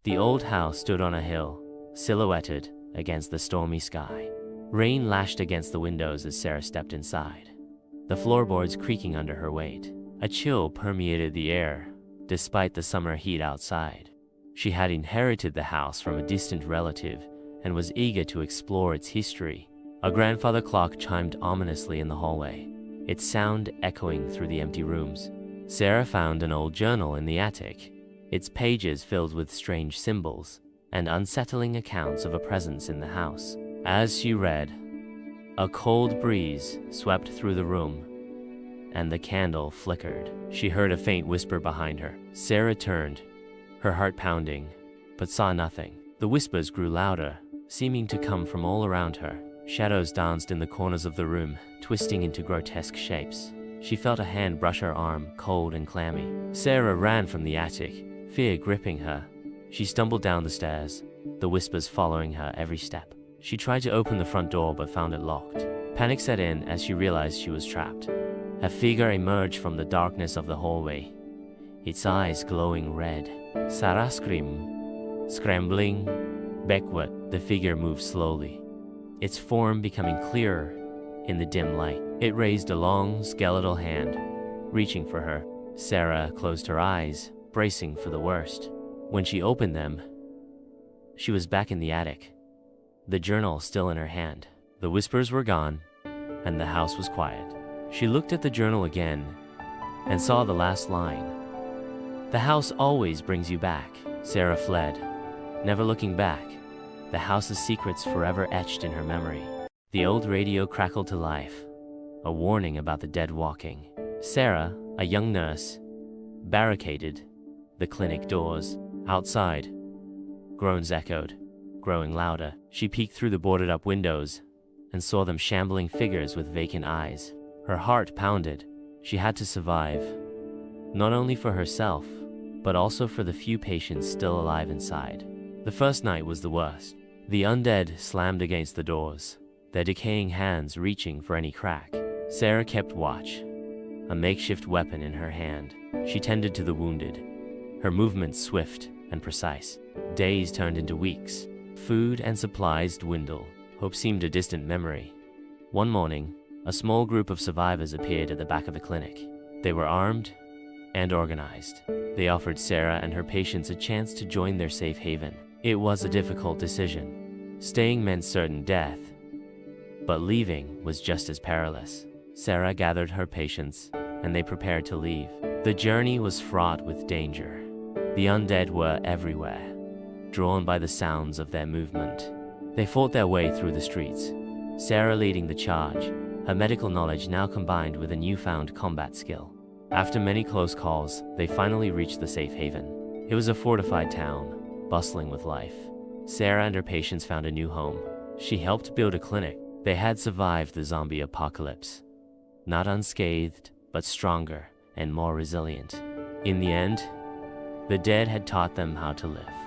The old house stood on a hill, silhouetted against the stormy sky. Rain lashed against the windows as Sarah stepped inside, the floorboards creaking under her weight. A chill permeated the air, despite the summer heat outside. She had inherited the house from a distant relative and was eager to explore its history. A grandfather clock chimed ominously in the hallway, its sound echoing through the empty rooms. Sarah found an old journal in the attic, its pages filled with strange symbols and unsettling accounts of a presence in the house. As she read, a cold breeze swept through the room, and the candle flickered. She heard a faint whisper behind her. Sarah turned, her heart pounding, but saw nothing. The whispers grew louder, seeming to come from all around her. Shadows danced in the corners of the room, twisting into grotesque shapes. She felt a hand brush her arm, cold and clammy. Sarah ran from the attic, fear gripping her. She stumbled down the stairs, the whispers following her every step. She tried to open the front door but found it locked. Panic set in as she realized she was trapped. A figure emerged from the darkness of the hallway, its eyes glowing red. Sarah screamed. Scrambling backward, the figure moved slowly, its form becoming clearer in the dim light. It raised a long, skeletal hand, reaching for her. Sarah closed her eyes, bracing for the worst. When she opened them, she was back in the attic, the journal still in her hand. The whispers were gone, and the house was quiet. She looked at the journal again and saw the last line. "The house always brings you back." Sarah fled, never looking back, the house's secrets forever etched in her memory. The old radio crackled to life, a warning about the dead walking. Sarah, a young nurse, barricaded the clinic doors. Outside, groans echoed, growing louder. She peeked through the boarded-up windows and saw them shambling figures with vacant eyes. Her heart pounded. She had to survive, not only for herself, but also for the few patients still alive inside. The first night was the worst. The undead slammed against the doors, their decaying hands reaching for any crack. Sarah kept watch, a makeshift weapon in her hand. She tended to the wounded, her movements swift and precise. Days turned into weeks. Food and supplies dwindled. Hope seemed a distant memory. One morning, a small group of survivors appeared at the back of the clinic. They were armed and organized. They offered Sarah and her patients a chance to join their safe haven. It was a difficult decision. Staying meant certain death, but leaving was just as perilous. Sarah gathered her patients, and they prepared to leave. The journey was fraught with danger. The undead were everywhere, drawn by the sounds of their movement. They fought their way through the streets, Sarah leading the charge, her medical knowledge now combined with a newfound combat skill. After many close calls, they finally reached the safe haven. It was a fortified town, bustling with life. Sarah and her patients found a new home. She helped build a clinic. They had survived the zombie apocalypse, not unscathed, but stronger and more resilient. In the end, the dead had taught them how to live.